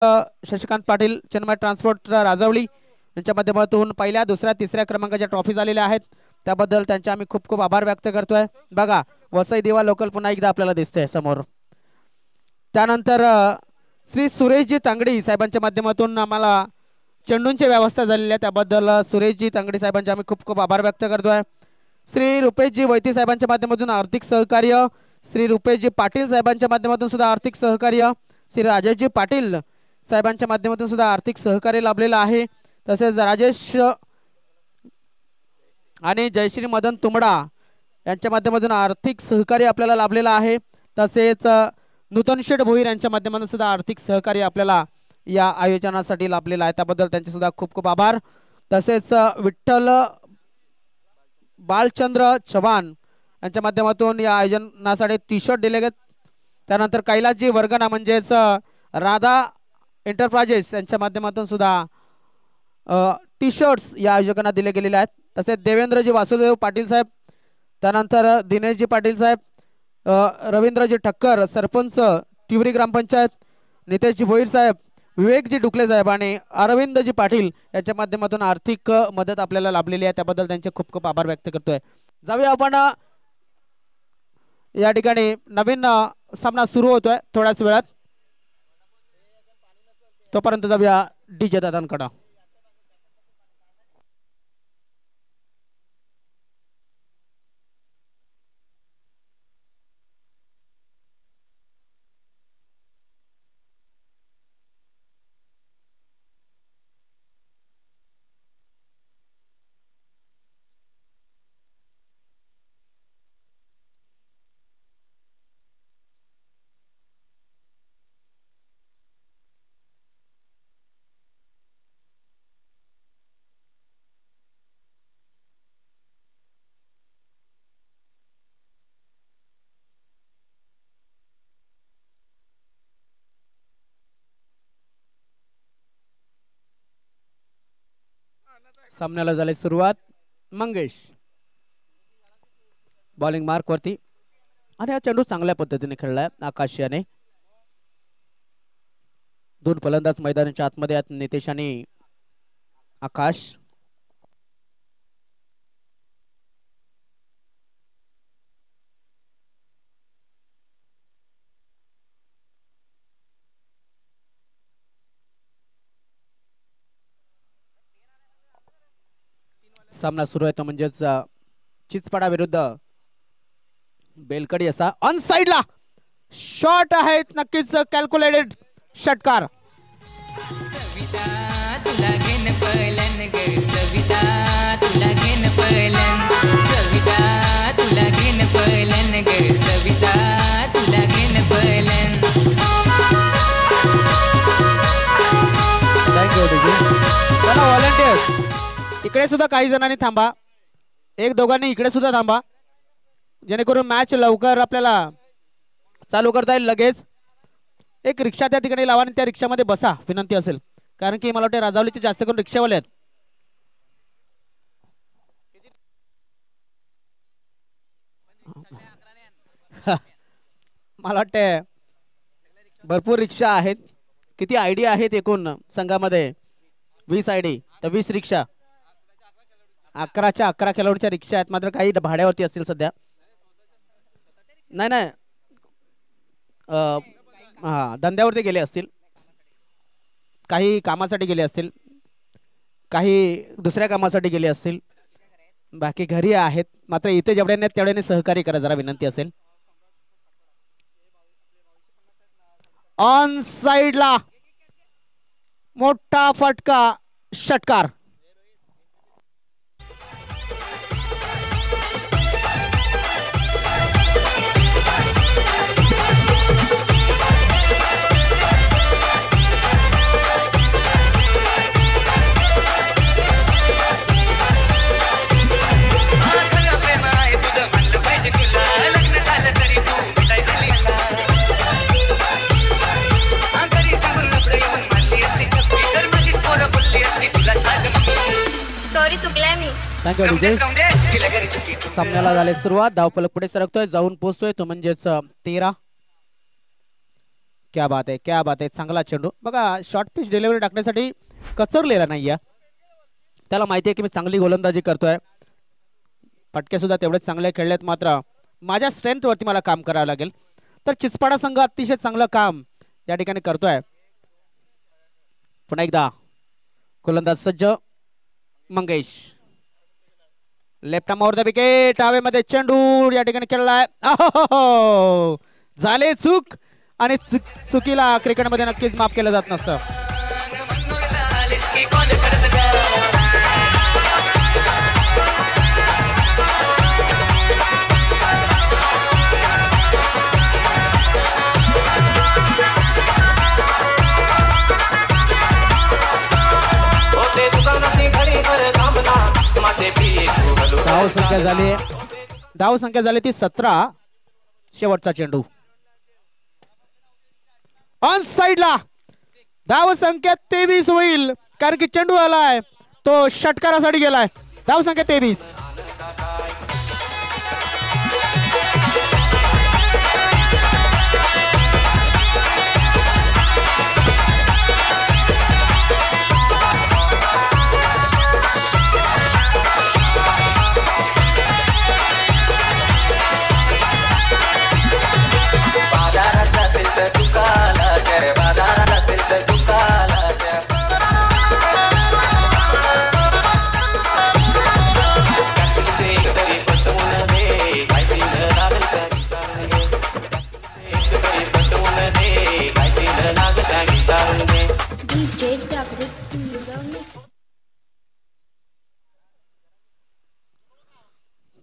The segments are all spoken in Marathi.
शशिकांत पाटील चिन्मय ट्रान्सपोर्ट राजवली यांच्या माध्यमातून पहिल्या दुसऱ्या तिसऱ्या क्रमांकाच्या ट्रॉफी झालेल्या आहेत त्याबद्दल त्यांचे आम्ही खूप खूप आभार व्यक्त करतोय। बघा वसई दिवा लोकल पुन्हा एकदा आपल्याला दिसते समोर। त्यानंतर श्री सुरेशजी तांगडी साहेबांच्या माध्यमातून आम्हाला चेंडूंची व्यवस्था झालेली आहे त्याबद्दल सुरेशजी तांगडी साहेबांचे आम्ही खूप खूप आभार व्यक्त करतोय। श्री रुपेशजी वैती साहेबांच्या माध्यमातून आर्थिक सहकार्य, श्री रुपेशजी पाटील साहेबांच्या माध्यमातून सुद्धा आर्थिक सहकार्य, श्री राजेशजी पाटील साहेबांच्या माध्यमातून सुद्धा आर्थिक सहकार्य लाभलेलं आहे। तसेच राजेश आणि जयश्री मदन तुंबडा यांच्या माध्यमातून आर्थिक सहकार्य आपल्याला लाभलेलं आहे। तसेच नूतन शेठ भोईर यांच्या माध्यमातून सुद्धा आर्थिक सहकार्य आपल्याला या आयोजनासाठी लाभलेलं आहे त्याबद्दल त्यांचे सुद्धा खूप खूप आभार। तसेच विठ्ठल बालचंद्र चव्हाण यांच्या माध्यमातून या आयोजनासाठी टी शर्ट दिले गेले। त्यानंतर कैलासजी वर्गना म्हणजेच राधा एंटरप्राइजेस यांच्या माध्यमातून सुद्धा टी शर्ट्स या आयोजकांना दिले गेलेले आहेत। तसेच देवेंद्रजी वासुदेव पाटील साहेब, त्यानंतर दिनेशजी पाटील साहेब, रवींद्रजी ठक्कर सरपंच तिवरी ग्रामपंचायत, नितेशजी भोईर साहेब, विवेकजी डुकले साहेब आणि अरविंदजी पाटील यांच्या माध्यमातून आर्थिक मदत आपल्याला लाभलेली आहे त्याबद्दल त्यांचे खूप खूप आभार व्यक्त करतोय। जाऊया आपण या ठिकाणी नवीन सामना सुरू होतोय थोड्याच वेळात, तोपर्यंत जाऊया डीजे दादांकडे। सामन्याला झाली सुरुवात। मंगेश बॉलिंग मार्क वरती आणि हा चेंडू चांगल्या पद्धतीने खेळलाय आकाश याने। दोन फलंदाज मैदानाच्या आतमध्ये आहेत, नितेश आणि आकाश। सामना सुरू आहे तो म्हणजेच चिचपाडा विरुद्ध बेलकडी असा। ऑन साइडला शॉट आहे, नक्कीच कॅल्क्युलेटेड षटकार। व्हॉलंटियर्स इकडे सुद्धा काही जणांनी थांबा, एक दोघांनी इकडे सुद्धा थांबा जेणेकरून मॅच लवकर आपल्याला चालू करता येईल। लगेच एक रिक्षा त्या ठिकाणी लावा आणि त्या रिक्षामध्ये बसा विनंती असेल, कारण की मला वाटतं राजावलीचे जास्त करून रिक्षावाले आहेत। मला वाटतं भरपूर रिक्षा आहेत। किती आयडी आहेत एकूण संघामध्ये? 20 आयडी तर 20 रिक्षा, 11च्या 11 खेळाडूच्या रिक्षा आहेत, मात्र काही भाड्यावरती असतील सध्या। नाही हा धंद्यावरती गेले असतील, काही कामासाठी गेले असतील, काही दुसऱ्या कामासाठी गेले असतील, बाकी घरी आहेत। मात्र इथे जेवढ्याने तेवढ्याने सहकार्य करा जरा विनंती असेल। ऑन साइडला मोठा फटका षटकार। सामन्याला झाले सुरुवात। धावफलक पुढे सरकतोय, जाऊन पोहोचतोय तो म्हणजेच 13। क्या बात आहे, क्या बात आहे. चांगला चेंडू बघा. शॉर्ट पिच डिलिव्हरी टाकण्यासाठी कचरलेला नाही. त्याला माहिती आहे की मी चांगली गोलंदाजी करतोय. फटके सुद्धा तेवढेच चांगले खेळलेत. मात्र माझ्या स्ट्रेंथ वरती मला काम करावं लागेल. तर चिचपाडा संघ अतिशय चांगलं काम या ठिकाणी करतोय. पुन्हा एकदा गोलंदाज सज्ज Mangesh. Left arm over the wicket. हवेमध्ये चेंडू या ठिकाणी खेळलाय. झाले चूक आणि चुकीला क्रिकेटमध्ये नक्कीच माफ केलं जात नसतं. धाव संख्या झाली ती 17. शेवटचा चेंडू ऑन साइडला. धाव संख्या 23 होईल कारण की चेंडू आलाय तो षटकारासाठी गेलाय. धाव संख्या 23.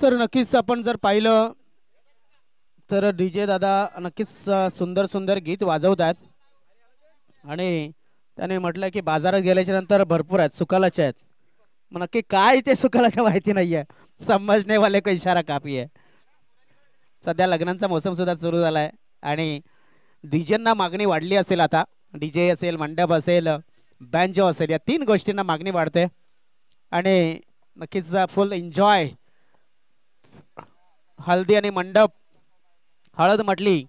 तर नक्कीच आपण जर पाहिलं तर डीजे दादा नक्कीच सुंदर सुंदर गीत वाजवत आहेत आणि त्याने म्हटलं की बाजारात गेल्याच्या नंतर भरपूर आहेत सुकालाचे आहेत. मग नक्की काय ते सुकालाच्या माहिती नाहीये. समजणे वाले को इशारा काफी आहे. सध्या लग्नांचा मोसम सुद्धा सुरू झालाय आणि डीजेंना मागणी वाढली असेल. आता डीजे असेल, मंडप असेल, बँजो असेल, या 3 गोष्टींना मागणी वाढते आणि नक्कीच फुल एन्जॉय. हल्दी आणि मंडप. हळद म्हटली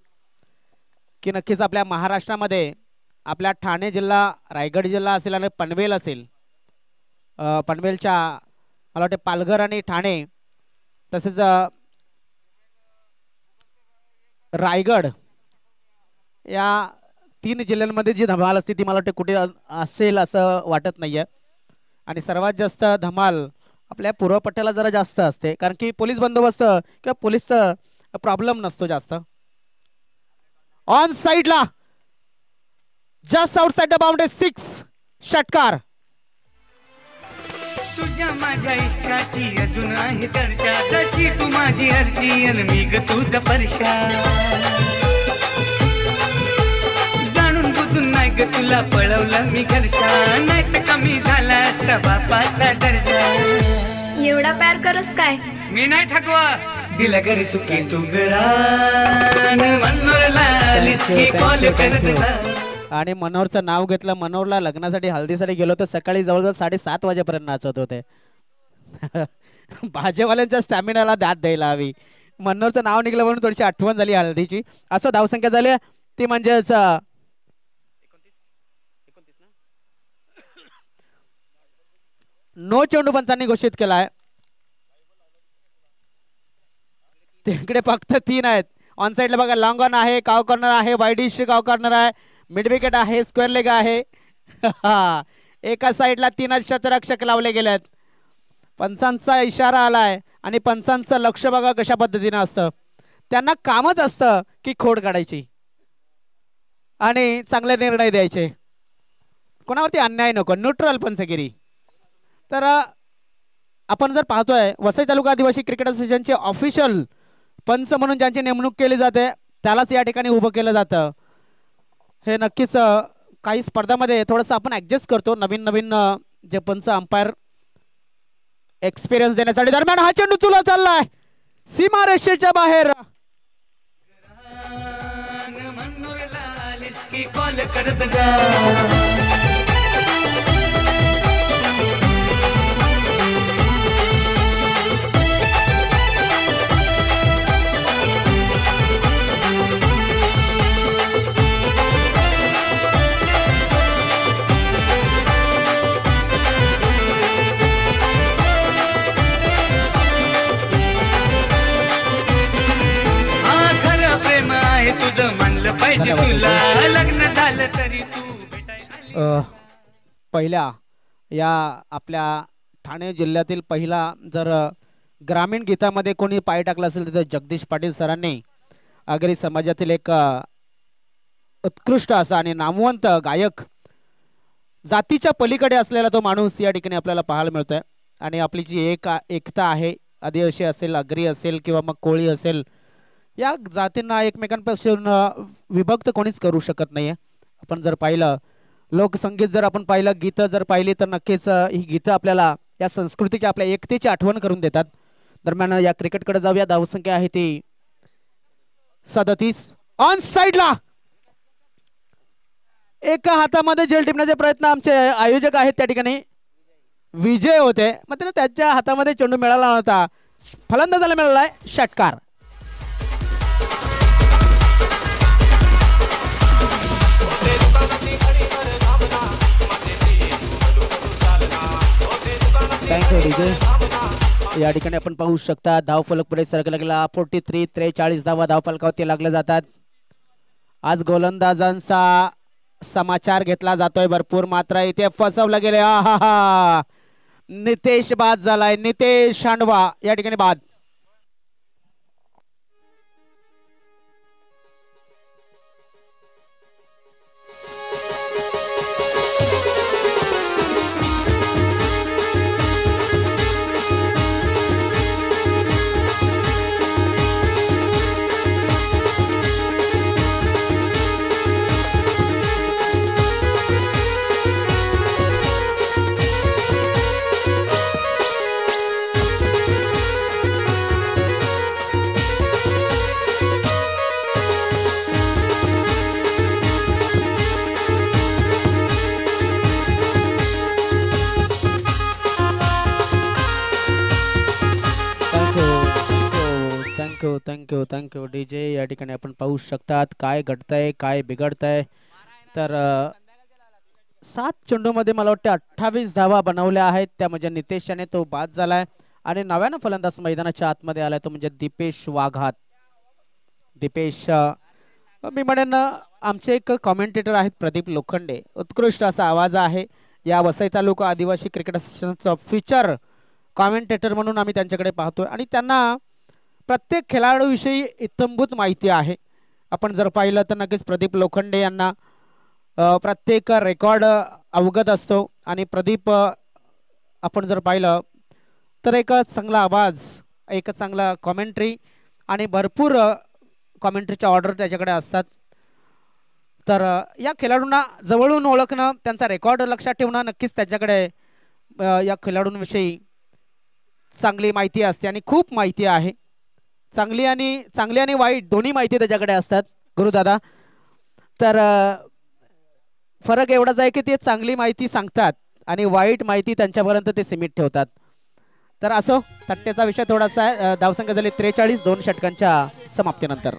की नक्कीच आपल्या महाराष्ट्रामध्ये आपल्या ठाणे जिल्हा, रायगड जिल्हा असेल आणि पनवेल असेल. पनवेलच्या मला वाटते पालघर आणि ठाणे तसेच रायगड या 3 जिल्ह्यांमध्ये जी धमाल असते ती मला वाटते कुठे असेल असं वाटत नाहीये. आणि सर्वात जास्त धमाल आपल्या पूर्व पट्ट्याला जरा जास्त असते कारण की पोलीस बंदोबस्त किंवा पोलीसचा प्रॉब्लेम नसतो जास्त. ऑन साइडला जस्ट आउटसाइड द बाउंड्री 6. षटकार. तुझ्या माझ्या इष्टाची अजून आहे चर्चा. जशी तू माझी अर्जी अन मी ग तुझा परशा. जाणून बुजून नाही ग तुला पळवलं मी घरच्या. नाही तर कमी झाला असता बापाचा दर्जा. एवढा प्यार करस काय मी नाही ठकवा. दिला घरी सुखी तू गरान. मनोरला लिस्की कॉल करत. आणि मनोहरचं नाव घेतलं. मनोहरला लग्नासाठी हल्दीसाठी गेलो तर सकाळी जवळजवळ 7:30 वाजेपर्यंत नाचत होते. भाजेवाल्यांच्या स्टॅमिनाला दाद द्यायला हवी. मनोहरचं नाव निघलं म्हणून थोडीशी आठवण झाली हल्दीची. असं धावसंख्या झाली ती म्हणजेच 9 चेंडू पंचांनी घोषित केलाय. तिकडे फक्त 3 आहेत. ऑन साइडला बघा लॉंग ऑन आहे, काव कॉर्नर आहे, वाईडिश काव कॉर्नर आहे, मिड विकेट आहे, स्क्वेअर लेग आहे. एका साइडला 3 शतरक्षक लावले गेलेत. पंचांचा इशारा आलाय आणि पंचांचं लक्ष बघा कशा पद्धतीने असतं. त्यांना कामच असतं की खोड काढायची आणि चांगले निर्णय द्यायचे. कोणावरती अन्याय नको, न्यूट्रल पंचगिरी. तर आपण जर पाहतोय वसई तालुका आदिवासी क्रिकेट असोसिएशनचे ऑफिशियल पंच म्हणून ज्यांची नेमणूक केली जाते त्यालाच या ठिकाणी उभं केलं जातं. हे नक्कीच काही स्पर्धामध्ये थोडंसं आपण ऍडजस्ट करतो. नवीन नवीन जे पंच अंपायर एक्सपिरियन्स देण्यासाठी. दरम्यान हा चेंडू चुला चाललाय सीमारेषेच्या बाहेर. पाहिजे तुला लग्न झालं तरी तू भेटायला पहिल्या या आपल्या ठाणे जिल्ह्यातील पहिला जर ग्रामीण गीतामध्ये कोणी पाय टाकला असेल तर जगदीश पाटील सरांनी आगरी समाजातील एक उत्कृष्ट असा आणि नामवंत गायक जातीच्या पलीकडे असलेला तो माणूस या ठिकाणी आपल्याला पाहायला मिळतोय आणि आपली जी एकता आहे आदिवासी असेल आगरी असेल किंवा मग कोळी असेल या जातींना एकमेकांपासून विभक्त कोणीच करू शकत नाहीये. आपण जर पाहिलं लोकसंगीत जर आपण पाहिलं गीतं जर पाहिली तर नक्कीच ही गीतं आपल्याला या संस्कृतीच्या आपल्या एकतेची आठवण करून देतात. दरम्यान या क्रिकेटकडे जाऊया. धावसंख्या आहे ती 37. ऑन साइडला एका हातामध्ये झेल टिपण्याचे प्रयत्न आमचे आयोजक आहेत त्या ठिकाणी विजय होते मात्र त्याच्या हातामध्ये चेंडू मिळाला नव्हता. फलंदाजाला मिळालाय षटकार. थँक्यू विजय. या ठिकाणी आपण पाहू शकता धाव फलक पुढे सरकला गेला. 43 43 धावा धाव फलकावरती लागले जातात. आज गोलंदाजांचा समाचार घेतला जातोय भरपूर मात्र इथे फसवलं गेले. आहा नितेश बाद झालाय. नितेश शांडवा या ठिकाणी बाद. Thank you DJ. या ठिकाणी आपण पाहू शकतात काय घडतंय काय बिघडतंय. तर 7 चेंडूमध्ये मला वाटतं 28 धावा बनवल्या आहेत. त्या म्हणजे नितेश याने तो बाद झालाय आणि नव्यानं फलंदाज मैदानाच्या आतमध्ये आलाय तो म्हणजे दीपेश वाघात. दीपेश मी म्हणेन आमचे एक कॉमेंटेटर आहेत प्रदीप लोखंडे. उत्कृष्ट असा आवाज आहे. या वसई तालुका आदिवासी क्रिकेट असोसिएशनचा फीचर कॉमेंटेटर म्हणून आम्ही त्यांच्याकडे पाहतोय आणि त्यांना प्रत्येक खेळाडूविषयी इत्थंभूत माहिती आहे. आपण जर पाहिलं तर नक्कीच प्रदीप लोखंडे यांना प्रत्येक रेकॉर्ड अवगत असतो आणि प्रदीप आपण जर पाहिलं तर एक चांगला आवाज एक चांगला कॉमेंट्री आणि भरपूर कॉमेंट्रीच्या ऑर्डर त्याच्याकडे असतात. तर या खेळाडूंना जवळून ओळखणं त्यांचा रेकॉर्ड लक्षात ठेवणं नक्कीच त्याच्याकडे या खेळाडूंविषयी चांगली माहिती असते आणि खूप माहिती आहे. चांगली आणि वाईट दोन्ही माहिती त्याच्याकडे असतात गुरुदादा. तर फरक एवढाच आहे की ते चांगली माहिती सांगतात आणि वाईट माहिती त्यांच्यापर्यंत ते सीमित ठेवतात. तर असो तट्ट्याचा विषय थोडासा आहे. धावसंख्या झाली 43 2 षटकांच्या समाप्तीनंतर.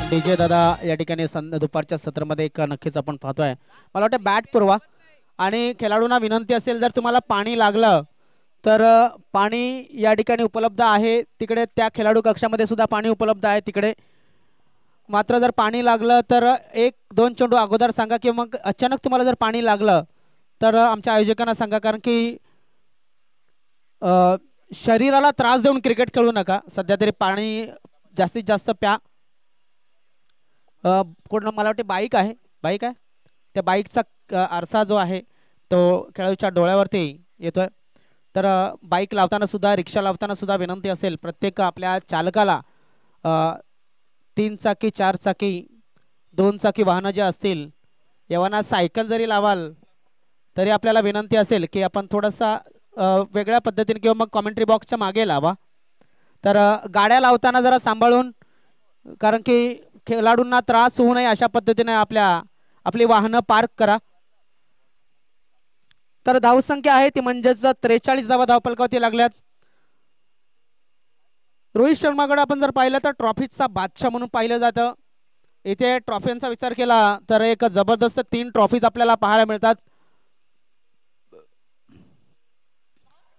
डीजे दादा या ठिकाणी दुपारच्या सत्रामध्ये एक नक्कीच आपण पाहतोय. मला वाटतं बॅट पुरवा आणि खेळाडूंना विनंती असेल जर तुम्हाला पाणी लागलं तर पाणी या ठिकाणी उपलब्ध आहे. तिकडे त्या खेळाडू कक्षामध्ये सुद्धा पाणी उपलब्ध आहे तिकडे. मात्र जर पाणी लागलं तर 1-2 चेंडू अगोदर सांगा किंवा मग अचानक तुम्हाला जर पाणी लागलं तर आमच्या आयोजकांना सांगा. कारण की शरीराला त्रास देऊन क्रिकेट खेळू नका. सध्या तरी पाणी जास्तीत जास्त प्या. कोण मला वाटते बाईक आहे त्या बाईकचा आरसा जो आहे तो खेळाडूच्या डोळ्यावरती येतोय. तर बाईक लावताना सुद्धा रिक्षा लावताना सुद्धा विनंती असेल प्रत्येक आपल्या चालकाला 3 चाकी 4 चाकी 2 चाकी वाहनं जे असतील एव्हाना सायकल जरी लावाल तरी आपल्याला विनंती असेल की आपण थोडासा वेगळ्या पद्धतीने किंवा मग कॉमेंट्री बॉक्सच्या मागे लावा. तर गाड्या लावताना जरा सांभाळून कारण की खेळाडूंना त्रास होऊ नये अशा पद्धतीने आपली वाहनं पार्क करा. तर धावसंख्या आहे ती म्हणजेच 43 धावा धावपलकावरती लागल्यात. रोहित शर्माकडे आपण जर पाहिलं तर ट्रॉफीचा बादशाह म्हणून पाहिलं जातं. इथे ट्रॉफींचा विचार केला तर एक जबरदस्त 3 ट्रॉफीज आपल्याला पाहायला मिळतात.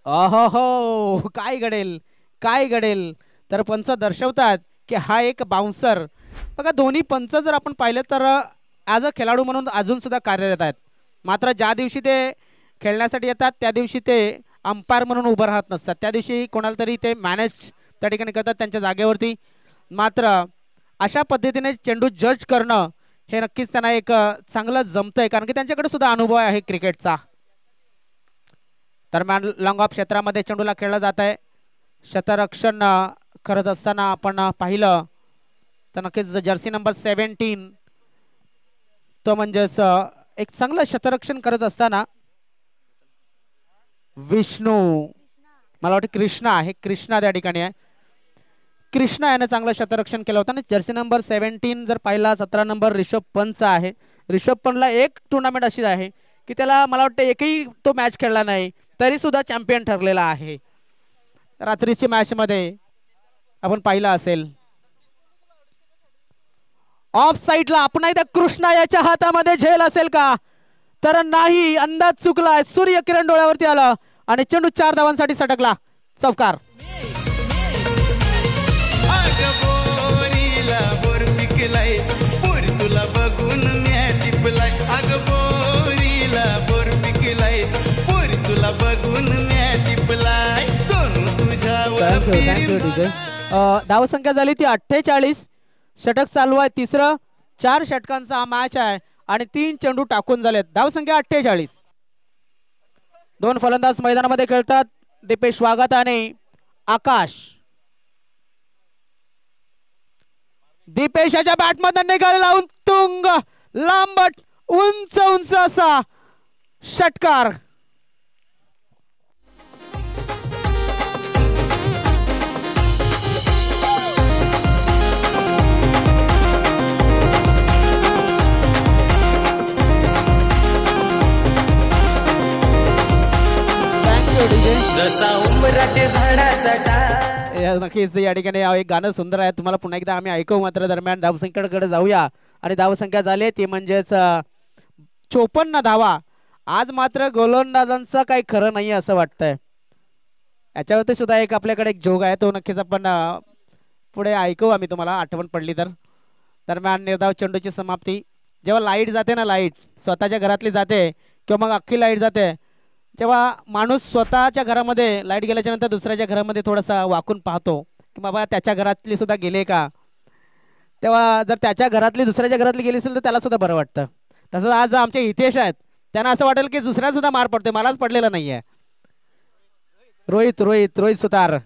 अहो काय घडेल काय घडेल. तर पंच दर्शवतात की हा एक बाउन्सर. बघा दोन्ही पंच जर आपण पाहिलं तर ॲज अ खेळाडू म्हणून अजून सुद्धा कार्यरत आहेत. मात्र ज्या दिवशी ते खेळण्यासाठी येतात त्या दिवशी ते अंपायर म्हणून उभं राहत नसतात. त्या दिवशी कोणाला तरी ते मॅनेज त्या ठिकाणी करतात त्यांच्या जागेवरती. मात्र अशा पद्धतीने चेंडू जज करणं हे नक्कीच त्यांना एक चांगलं जमतंय कारण की त्यांच्याकडे सुद्धा अनुभव आहे क्रिकेटचा. दरम्यान लॉंग ऑफ क्षेत्रामध्ये चेंडूला खेळलं जात आहे. शतरक्षण करत असताना आपण पाहिलं तर नक्कीच जर्सी नंबर 17 तो म्हणजेच एक चांगलं शतरक्षण करत असताना विष्णू मला वाटतं कृष्णा आहे कृष्णा त्या ठिकाणी आहे. कृष्णा याने चांगलं शतरक्षण केलं होतं आणि जर्सी नंबर 17 जर पाहिला 17 नंबर रिषभ पंतचा आहे. रिषभ पंतला एक टुर्नामेंट अशी आहे की त्याला मला वाटतं एकही तो मॅच खेळला नाही तरी सुद्धा चॅम्पियन ठरलेला आहे. रात्रीची मॅच मध्ये आपण पाहिलं असेल. ऑफ साइडला आपण एकदा कृष्णा याच्या हातामध्ये झेल असेल का तर नाही. अंदाज चुकलाय. सूर्यकिरण डोळ्यावरती आलं आणि चेंडू 4 धावांसाठी सटकला. चौकार. तुला बघून टिपलाय अग बोरीला बोर पिकलाय पोरी तुला बघून टिपलाय सोनू तुझ्यावर. धावसंख्या झाली ती 48. षटक चालू आहे तिसरं. 4 षटकांचा हा मॅच आहे आणि 3 चेंडू टाकून झालेत. धावसंख्या 48. 2 फलंदाज मैदानामध्ये खेळतात. दीपेश वाघात आणि आकाश. दीपेशाच्या बॅटमधून निघालेला तुंग लांबट उंच उंच असा षटकार. जसा उंबराचे झाडाचा नक्कीच या ठिकाणी एक गाणं सुंदर आहे. तुम्हाला पुन्हा एकदा आम्ही ऐकू. मात्र दरम्यान धावसंख्येकडे जाऊया आणि धावसंख्या झाली ती म्हणजेच 54 धावा. आज मात्र गोलंदाजांचं काही खरं नाही असं वाटतंय. याच्यावरती सुद्धा एक आपल्याकडे एक जोग आहे तो नक्कीच आपण पुढे ऐकू आम्ही तुम्हाला आठवण पडली तर. दरम्यान निर्धाव चेंडूची समाप्ती. जेव्हा लाईट जाते ना लाईट स्वतःच्या घरातली जाते किंवा मग अख्खी लाईट जाते तेव्हा माणूस स्वतःच्या घरामध्ये लाईट गेल्याच्या नंतर दुसऱ्याच्या घरामध्ये थोडासा वाकून पाहतो की बाबा त्याच्या घरातली सुद्धा गेले का. तेव्हा जर त्याच्या घरातली दुसऱ्याच्या घरातली गेली असेल तर त्याला सुद्धा बरं वाटतं. तसंच आज आमचे हितेश आहेत त्यांना असं वाटेल की दुसऱ्यांना सुद्धा मार पडते मलाच पडलेला नाहीये. रोहित रोहित रोहित सुतार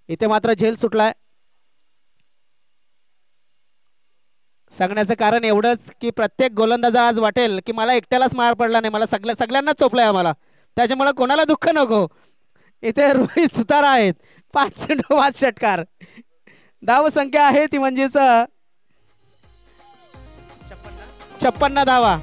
इथे मात्र झेल सुटलाय. सांगण्याचं कारण एवढंच की प्रत्येक गोलंदाज आज वाटेल की मला एकट्यालाच मार पडला नाही मला सगळ्यांनाच चोपलाय आम्हाला त्याच्यामुळे कोणाला दुःख नको. इथे रोहित सुतार आहेत. 5 चेंडू 5 षटकार. धाव संख्या आहे ती म्हणजेच 56 धावा.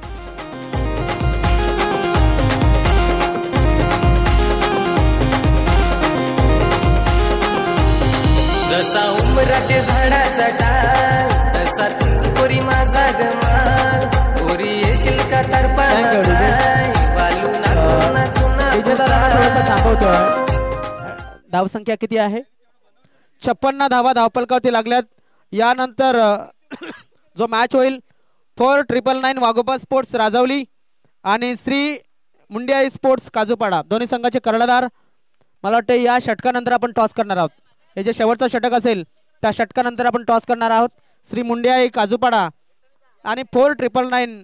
जसा उंबराचे झाडाचा टाल तसा तुझ पोरी माझा गमाल पोरी येशील का तर वालू धाव संख्या किती आहे 56 धावा धावपलकावरती लागल्यात. यानंतर जो मॅच होईल 4999 वाघोबा स्पोर्ट्स राजवली आणि श्री मुंडिया स्पोर्ट्स काजूपाडा दोन्ही संघाचे कर्णधार. मला वाटतं या षटकानंतर आपण टॉस करणार आहोत. हे जे शेवटचं षटक असेल त्या षटकानंतर आपण टॉस करणार आहोत. श्री मुंडिया काजूपाडा आणि 4999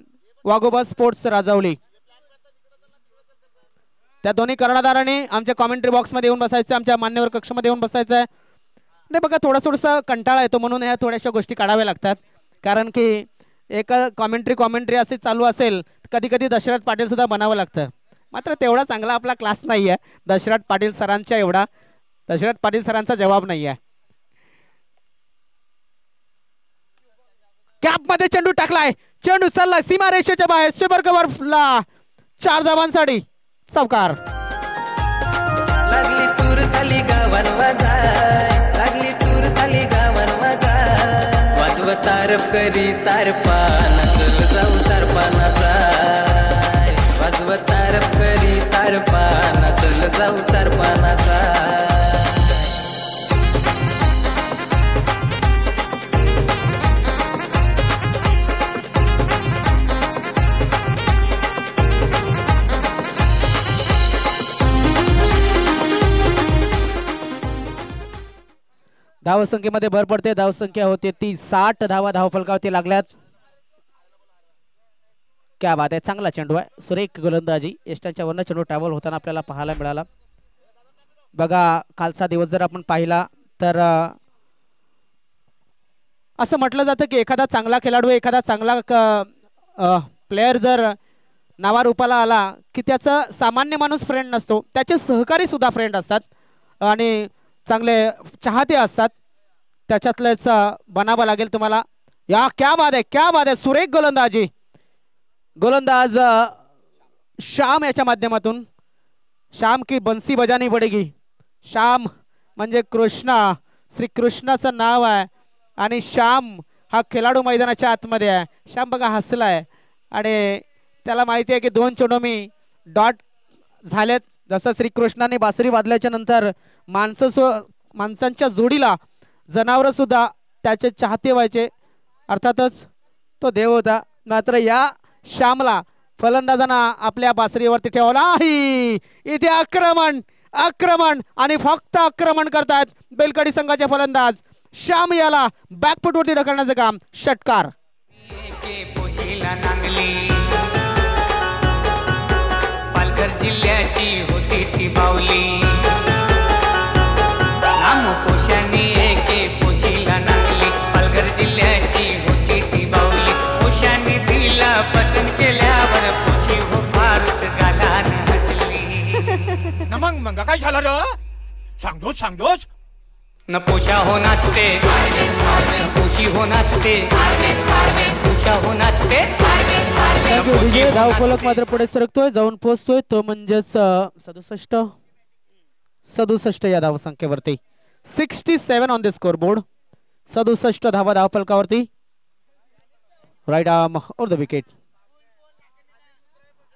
वाघोबा स्पोर्ट्स राजवली. त्या दोन्ही कर्णधारांनी आमच्या कॉमेंट्री बॉक्समध्ये येऊन बसायचं आमच्या मान्यवर कक्षामध्ये येऊन बसायचं आहे. नाही बघा थोडासा कंटाळा येतो म्हणून ह्या थोड्याशा गोष्टी काढाव्या लागतात. कारण की एक कॉमेंट्री असे चालू असेल कधी कधी दशरथ पाटील सुद्धा बनावं लागतं. मात्र तेवढा चांगला आपला क्लास नाही आहे दशरथ पाटील सरांच्या एवढा. दशरथ पाटील सरांचा जवाब नाही आहे. कॅप मध्ये चेंडू टाकलाय. चेंडू चाललाय सीमा रेषेच्या बाहेर स्वीपर कव्हरला 4 धावांसाठी चौकार. लागली तूर थाली गावन वाजाय, लागली तूर थाली गावन वाजाय, वाजव तारप करी तारपाना चल जाऊ तारपानाचा, वाजव तारप करी तारपाना चल जाऊ तारपानाचा. धावसंख्येमध्ये भर पडते. धावसंख्या होते ती 60 धावा धावफलकावरती लागल्यात. क्या बात आहे, चांगला चेंडू आहे, सुरेख गोलंदाजी. यष्टांच्या वरनं चेंडू ट्रॅव्हल होताना आपल्याला पाहायला मिळाला. बघा कालचा दिवस जर आपण पाहिला तर असं म्हटलं जातं की एखादा चांगला खेळाडू, एखादा चांगला प्लेयर जर नावारूपाला आला की त्याचा सामान्य माणूस फ्रेंड नसतो, त्याचे सहकारी सुद्धा फ्रेंड असतात आणि चांगले चाहते असतात. त्याच्यातलेच बनावं लागेल तुम्हाला. या क्या बात आहे, क्या बात आहे, सुरेख गोलंदाजी. गोलंदाज श्याम याच्या माध्यमातून. श्याम की बंसी बजानी पडेगी. श्याम म्हणजे कृष्णा, श्री कृष्णाचं नाव आहे आणि श्याम हा खेळाडू मैदानाच्या आतमध्ये आहे. श्याम बघा हसलाय आणि त्याला माहिती आहे की 2 चेंडू मी डॉट झालेत. जसं श्रीकृष्णाने बासरी वाजल्याच्या नंतर माणसांच्या जोडीला जनावर सुद्धा त्याचे चाहते व्हायचे. अर्थातच तो देव होता. मात्र या श्यामला फलंदाजांना आपल्या बासरीवरती ठेवला नाही. इथे आक्रमण आक्रमण आणि फक्त आक्रमण करतात बेलकडी संघाचे फलंदाज. श्याम याला बॅकफुटवरती ढकलण्याचं काम. षटकार. पालघर जिल्ह्याची होती ती बावली, नाम पोशाने एके पोशीला नांगली. पालघर जिल्ह्याची होती ती बावली, पोशाने तिला पसंत केल्यावर पोशी हो फारच गालान हसली. मग काय झालं र? सांगतोस न पोशा हो नाचते, पोशी हो नाचते, पोशा हो नाचते. धावफलक मात्र पुढे सरकतोय, जाऊन पोहोचतोय. तो म्हणजेच 67 या धावसंख्येवरती. 67 ऑन द स्कोर बोर्ड. 67 धावा धावफलकावरती. Right arm over the wicket.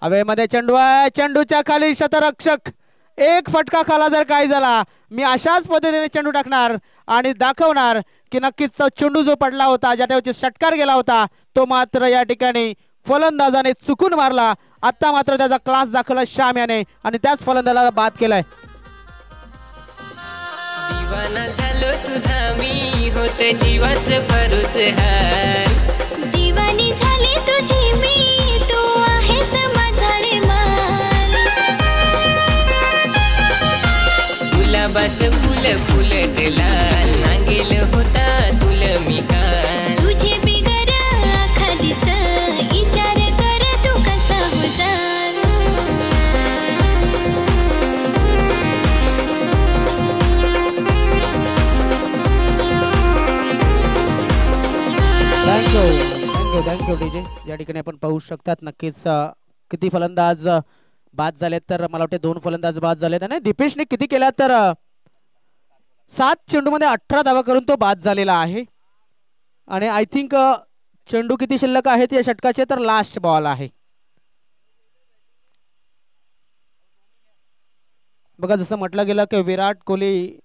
हवेमध्ये चेंडू आहे, चेंडूच्या खाली शतरक्षक. एक फटका खाला जर काय झाला, मी अशाच पद्धतीने चेंडू टाकणार आणि दाखवणार की नक्कीच तो चेंडू जो पडला होता, ज्याच्या षटकार गेला होता, तो मात्र या ठिकाणी फलंदाजाने चुकून मारला. आता मात्र त्याचा क्लास दाखवला श्याम याने आणि त्याच फलंदाजाला बाद केलाय. दिवाना झालो तुझा मी, होते जीवाचं भरूच हाल. दिवानी झाली तुझी मी, तू आहेस माझा रे मान. गुलाबाचं फुल फुलत लाल, नांगेल होता तुल मी काल. तुझे बिगर आखा दिस, विचार कर तू कसा हो जाल. Thank you DJ. या ठिकाणी आपण पाहू शकतात नक्कीच किती फलंदाज बाद झालेत. तर मला वाटते 2 फलंदाज बाद झालेत आणि दीपेशने किती केल्या तर 7 चेंडूमध्ये 18 धावा करून तो बाद झालेला आहे. आणि आय थिंक चेंडू किती शिल्लक आहेत या षटकाचे तर लास्ट बॉल आहे. बघा जसं म्हटलं गेलं की विराट कोहली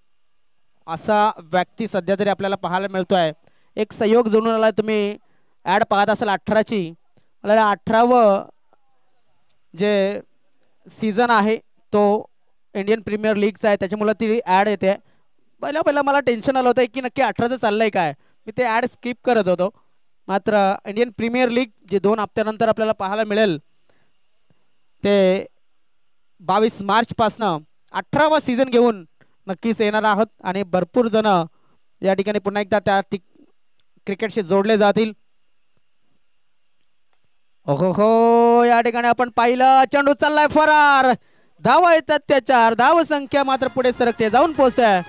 असा व्यक्ती सध्या तरी आपल्याला पाहायला मिळतोय. एक सहयोग जोडून आला. तुम्ही ऍड पाहत असाल 18ची. मला 18वं जे सीझन आहे तो इंडियन प्रीमियर लीगचा आहे, त्याच्यामुळे ती ऍड येते. पहिला मला टेन्शन आलं होतं की नक्की 18चं चाललंय काय. मी ते ऍड स्किप करत होतो. मात्र इंडियन प्रीमियर लीग जे 2 हप्त्यानंतर आपल्याला पाहायला मिळेल ते 22 मार्चपासनं 18वा सीझन घेऊन नक्कीच येणार आहोत आणि भरपूर जण या ठिकाणी पुन्हा एकदा त्या क्रिकेटशी जोडले जातील. ओहो या ठिकाणी आपण पाहिलं चेंडू चाललाय फरार. धावा येतात त्याच्यावर. धाव संख्या मात्र पुढे सरकते, जाऊन पोहोचते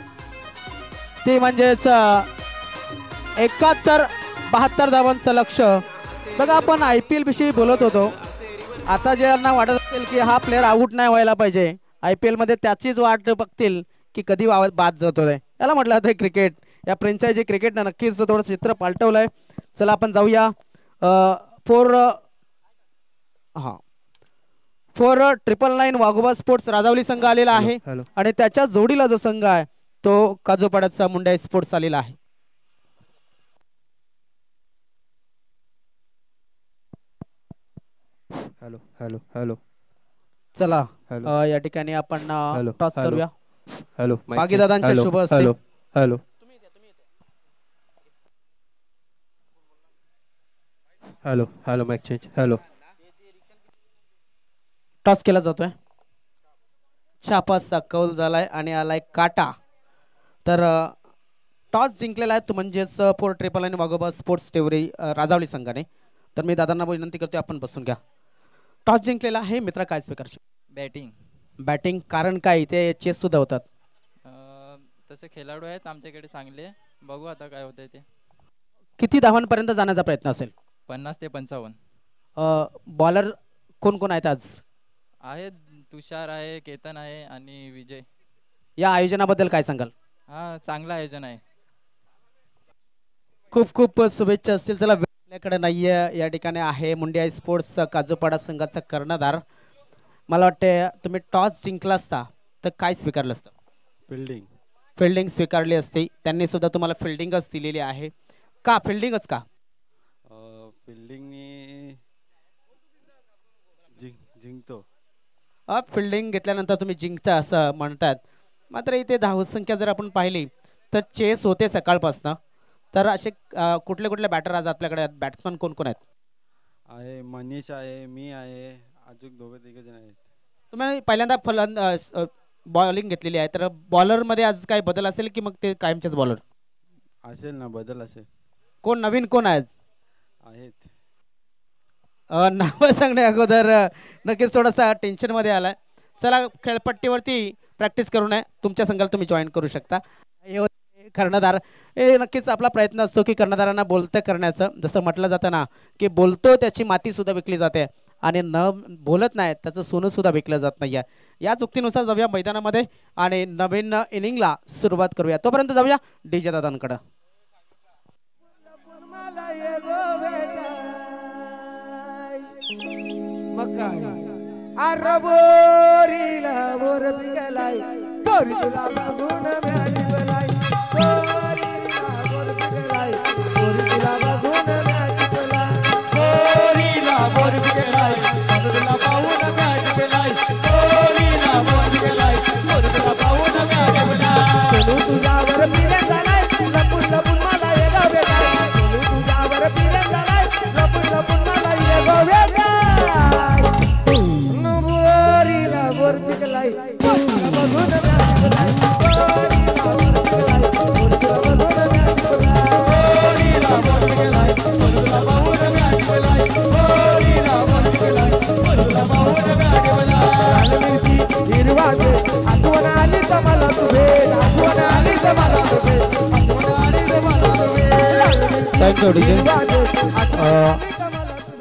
ती म्हणजेच 71-72 धावांचं लक्ष. बघा आपण IPL विषयी बोलत होतो. आता ज्यांना वाटत असेल की हा प्लेअर आउट नाही व्हायला पाहिजे. IPL मध्ये त्याचीच वाट बघतील की कधी बाद जातोय. याला म्हटलं जातं क्रिकेट. या फ्रेंचायझी क्रिकेटनं नक्कीच थोडं चित्र पालटवलंय. चला आपण जाऊया फोर 999 वाघोबा स्पोर्ट्स राजावली संघ आलेला आहे आणि त्याच्या जोडीला जो संघ आहे तो काजूपाड्याचा मुंडा स्पोर्ट्स आलेला आहे. हॅलो हॅलो हॅलो चला हॅलो. या ठिकाणी आपण हॅलो, टॉस हॅलो. करूया. हॅलो भागीदादांच्या शुभ हस्ते. Hello hello hello hello mike change. Hello. Toss केला जातोय. छापाचा कौल झालाय आणि आलाय काटा. तर टॉस जिंकलेला आहे तो म्हणजेच 499 वाघोबा स्पोर्ट्स टेवरी राजावली संघाने. तर मी दादांना विनंती करतोय आपण बसून घ्या. टॉस जिंकलेला आहे मित्र, काय स्वीकारशील? बॅटिंग. बॅटिंग कारण काय? इथे चेस सुद्धा होतात. तसे खेळाडू आहेत आमच्याकडे चांगले. बघू आता काय होतंय ते. किती धावांपर्यंत जाण्याचा प्रयत्न असेल? 50 ते 55. बॉलर कोण कोण आहेत आज? आहेत तुषार आहे, केतन आहे आणि विजय. या आयोजनाबद्दल काय सांगाल? हा चांगलं आयोजन आहे. खूप खूप शुभेच्छा असतील. चला आपल्याकडे नाहीये या ठिकाणी आहे मुंडिया स्पोर्ट्स काजूपाडा संघाचा कर्णधार. मला वाटते तुम्ही टॉस जिंकला असता तर काय स्वीकारलं असतं? फिल्डिंग. फिल्डिंग स्वीकारली असती. त्यांनी सुद्धा तुम्हाला फिल्डिंगच दिलेली आहे. का फिल्डिंगच का? फिल्डिंगनी जिंकतो. फिल्डिंग घेतल्यानंतर तुम्ही जिंकता असं म्हणतात. मात्र इथे धावसंख्या जर आपण पाहिली तर चेस होते सकाळपासून. तर असे कुठले कुठले बॅटर आज आपल्याकडे आहेत? बॅट्समन कोण कोण आहेत? आहे मनीष आहे, मी आहे, अजून दोघं तिघ जण आहेत. तुम्ही पहिल्यांदा बॉलिंग घेतलेली आहे तर बॉलरमध्ये आज काय बदल असेल की मग ते कायमचेच बॉलर असेल ना? बदल असेल. कोण नवीन कोण आहे? आहेत. नाव सांगण्या अगोदर नक्कीच थोडासा टेन्शन मध्ये आलाय. चला खेळपट्टीवरती प्रॅक्टिस करू नये. तुमच्या संघाला तुम्ही जॉईन करू शकता. कर्णधार हे नक्कीच आपला प्रयत्न असतो की कर्णधारांना बोलतं करण्याचं. जसं म्हटलं जातं ना की बोलतो त्याची माती सुद्धा विकली जाते आणि न बोलत नाही त्याचं सोनं सुद्धा विकलं जात नाही. या चुक्तीनुसार जाऊया मैदानामध्ये आणि नवीन इनिंगला सुरुवात करूया. तोपर्यंत जाऊया डीजे दादांकडे.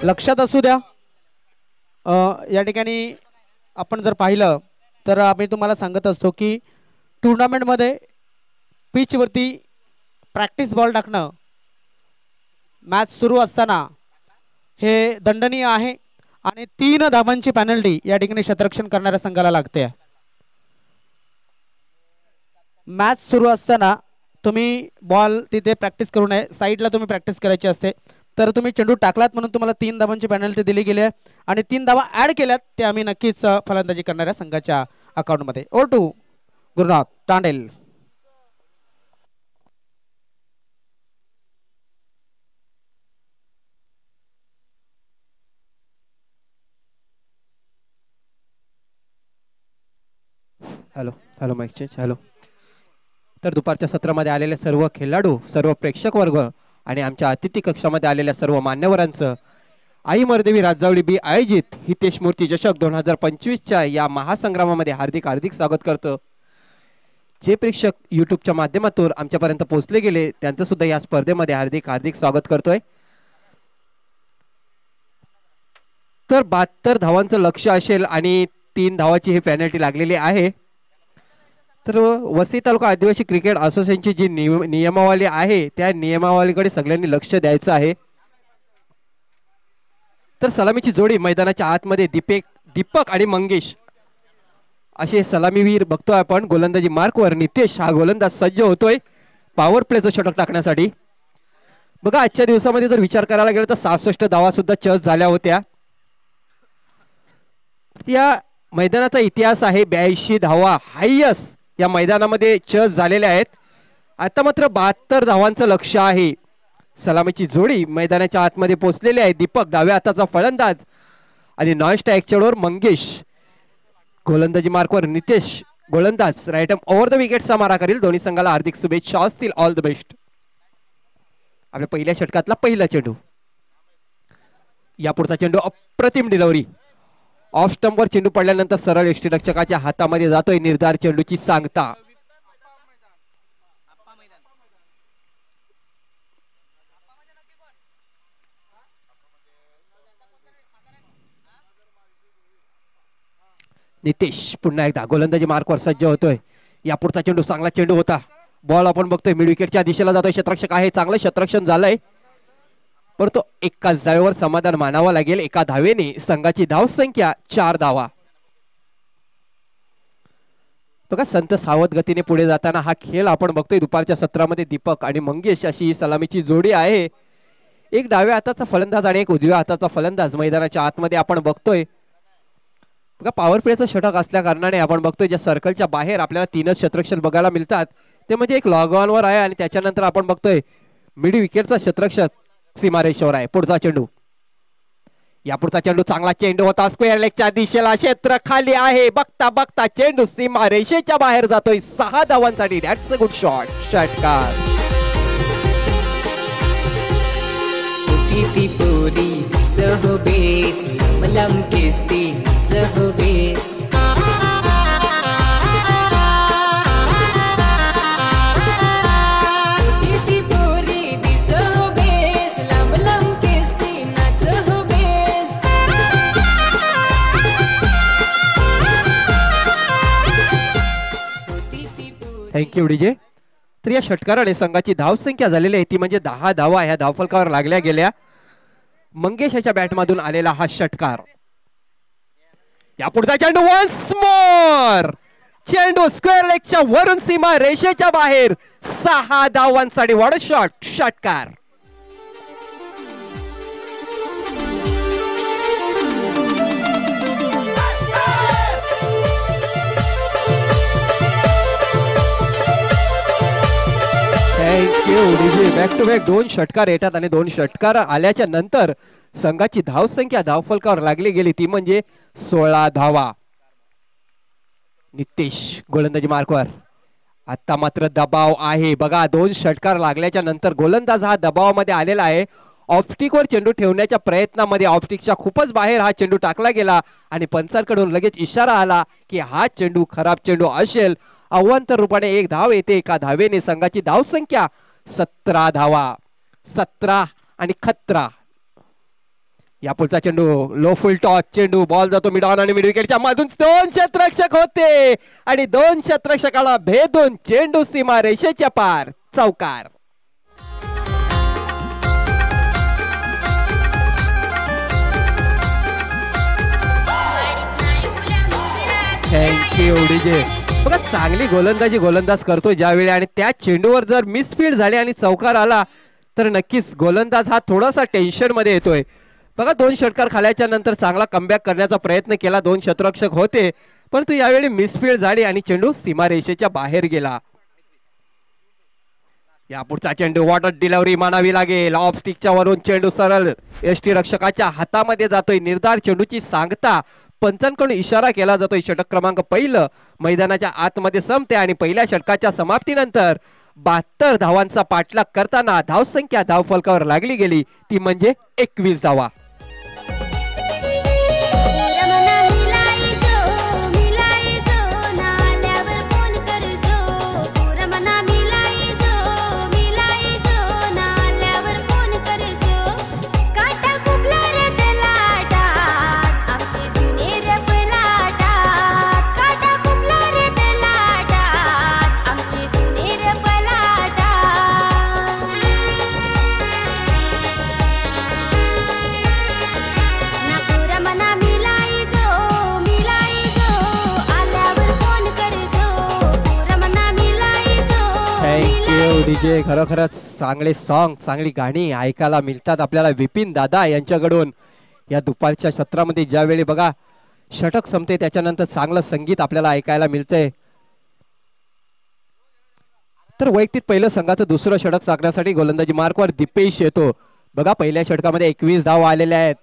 लक्षात असू द्या या ठिकाणी आपण जर पाहिलं तर आम्ही तुम्हाला सांगत असतो की टुर्नामेंटमध्ये पिचवरती प्रॅक्टिस बॉल टाकणं मॅच सुरू असताना हे दंडनीय आहे आणि 3 धावांची पेनल्टी या ठिकाणी क्षेत्ररक्षण करणाऱ्या संघाला लागते. मॅच सुरू असताना तुम्ही बॉल तिथे प्रॅक्टिस करू नये. साईडला तुम्ही प्रॅक्टिस करायची असते. तर तुम्ही चेंडू टाकलात म्हणून तुम्हाला 3 धावांची पेनल्टी दिली गेली आहे आणि 3 धावा ऍड केल्यात ते आम्ही नक्कीच फलंदाजी करणाऱ्या संघाच्या अकाउंटमध्ये. Over to Gurunath Tandel. Hello hello mike change. Hello. तर दुपारच्या सत्रामध्ये आलेले सर्व खेळाडू, सर्व प्रेक्षक वर्ग आणि आमच्या अतिथी कक्षामध्ये आलेल्या सर्व मान्यवरांचं आई मरदेवी राजावली बी आयोजित हितेश मूर्ती चषक 2025च्या या महासंग्रामामध्ये हार्दिक हार्दिक स्वागत करतो. जे प्रेक्षक यूट्यूबच्या माध्यमातून आमच्यापर्यंत पोहोचले गेले त्यांचं सुद्धा या स्पर्धेमध्ये हार्दिक हार्दिक स्वागत करतोय. तर 72 धावांचं लक्ष असेल आणि 3 धावाची ही पेनल्टी लागलेली आहे. तर वसई तालुका आदिवासी क्रिकेट असोसिएशनची जी नियमावली आहे त्या नियमावलीकडे सगळ्यांनी लक्ष द्यायचं आहे. तर सलामीची जोडी मैदानाच्या आतमध्ये दीपक आणि मंगेश असे सलामीवीर बघतोय आपण. गोलंदाजी मार्कवर नितेश हा गोलंदाज सज्ज होतोय पॉवर प्लेचं षटक टाकण्यासाठी. बघा आजच्या दिवसामध्ये जर विचार करायला गेला तर 66 धावा सुद्धा चस झाल्या होत्या. या मैदानाचा इतिहास आहे 82 धावा हायस्ट या मैदानामध्ये चस झालेल्या आहेत. आता मात्र 72 धावांचं लक्ष आहे. सलामीची जोडी मैदानाच्या आतमध्ये पोहोचलेली आहे. दीपक डाव्या हाताचा फलंदाज आणि नॉन स्ट्राईक चेडवर मंगेश. गोलंदाजी मार्कवर नितेश गोलंदाज राईट आर्म ओव्हर द विकेटचा मारा करील. दोन्ही संघाला हार्दिक शुभेच्छा असतील. All the best. आपल्या पहिल्या षटकातला पहिला चेंडू. यापुढचा चेंडू अप्रतिम डिलिव्हरी. ऑफ स्टंपवर चेंडू पडल्यानंतर सरळ यष्टीरक्षकाच्या हातामध्ये जातोय. निर्धार चेंडूची सांगता. नितेश पुन्हा एकदा गोलंदाजी मार्कवर सज्ज होतोय. यापुढचा चेंडू चांगला चेंडू होता. बॉल आपण बघतोय मिड विकेटच्या दिशेला जातोय. क्षेत्ररक्षक आहे. चांगलं क्षेत्ररक्षण झालंय परंतु एकाच धावेवर समाधान मानावं लागेल. एका धावेने संघाची धावसंख्या 4 धावा. बघा संत सावध गतीने पुढे जाताना हा खेळ आपण बघतोय. दुपारच्या सत्रामध्ये दीपक आणि मंगेश अशी ही सलामीची जोडी आहे. एक डाव्या हाताचा फलंदाज आणि एक उजव्या हाताचा फलंदाज मैदानाच्या आतमध्ये आपण बघतोय. बघा पॉवर प्लेचं षटक असल्या कारणाने आपण बघतोय ज्या सर्कलच्या बाहेर आपल्याला 3च क्षेत्ररक्षण बघायला मिळतात. ते म्हणजे एक लॉग ऑन वर आहे आणि त्याच्यानंतर आपण बघतोय मिड विकेटचा क्षेत्ररक्षक सीमारेषेवर आहे. पुढचा चेंडू. यापुढचा चेंडू चांगला चेंडू होता. स्क्वेअर लेगच्या दिशेला क्षेत्र खाली आहे. बघता बघता चेंडू सीमारेषेच्या बाहेर जातोय. 6 धावांसाठी. That's a good shot. षटकार. ती पोरी सहबेस मलम केस्ती सहबेस. ती पोरी दी सहबेस लम केस्ती नाच सहबेस. Thank you DJ. तर या षटकाराने संघाची धावसंख्या झालेली आहे ती म्हणजे 10 धावा ह्या धावफलकावर लागल्या गेल्या. मंगेशाच्या बॅटमधून आलेला हा षटकार. यापुढचा चेंडू वन्स मोर. चेंडू स्क्वेअर लेगच्या वरून सीमा रेषेच्या बाहेर. 6 धावांसाठी. What a shot. षटकार. Thank you DJ. Back to back 2 षटकार येतात आणि 2 षटकार आल्याच्या नंतर संघाची धावसंख्या धावफलकावर लागली गेली ती म्हणजे 16 धावा. नितेश गोलंदाजी मार्कवर. आता मात्र दबाव आहे. बघा 2 षटकार लागल्याच्या नंतर गोलंदाज हा दबावामध्ये आलेला आहे. ऑफस्टिकवर चेंडू ठेवण्याच्या प्रयत्नामध्ये ऑफस्टिकच्या खूपच बाहेर हा चेंडू टाकला गेला आणि पंचांकडून लगेच इशारा आला की हा चेंडू खराब चेंडू असेल. अवांतर रूपाने 1 धाव येते. एका धावेने संघाची धावसंख्या 17 धावा. 17 आणि खतरा. या पुढचा चेंडू लो फुल टॉस चेंडू. बॉल जातो मिड ऑन आणि मिड विकेटच्या मधून 2 क्षेत्ररक्षक होते आणि 2 क्षेत्ररक्षकाला भेदून चेंडू सीमा रेषेच्या पार. चौकार. Thank you DJ. बघा चांगली गोलंदाजी गोलंदाज करतोय ज्यावेळी आणि त्या चेंडूवर जर मिसफील्ड झाली आणि चौकार आला तर नक्कीच गोलंदाज हा थोडासा टेन्शन मध्ये येतोय. बघा 2 षटकार खाल्याच्या नंतर चांगला कमबॅक करण्याचा प्रयत्न केला. 2 क्षेत्ररक्षक होते परंतु यावेळी मिसफील्ड झाली आणि चेंडू सीमारेषेच्या बाहेर गेला. यापुढचा चेंडू वॉटर डिलिव्हरी मानावी लागेल. ऑफ स्टिकच्या वरून चेंडू सरळ यष्टीरक्षकाच्या हातामध्ये जातोय. निर्धार चेंडूची सांगता पंचांकडून इशारा केला जातोय. षटक क्रमांक 1 मैदानाच्या आतमध्ये संपते आणि पहिल्या षटकाच्या समाप्तीनंतर 72 धावांचा पाठलाग करताना धावसंख्या धावफलकावर लागली गेली ती म्हणजे 21 धावा. Thank you DJ. खरोखरच चांगले सॉन्ग, चांगली गाणी ऐकायला मिळतात आपल्याला विपिन दादा यांच्याकडून. या दुपारच्या सत्रामध्ये ज्यावेळी बघा षटक संपते त्याच्यानंतर चांगलं संगीत आपल्याला ऐकायला मिळतंय. तर वैयक्तिक पहिलं संघाचं दुसरं षटक साधण्यासाठी गोलंदाजी मार्कवर दीपेश येतो. बघा पहिल्या षटकामध्ये 21 धावा आलेल्या आहेत.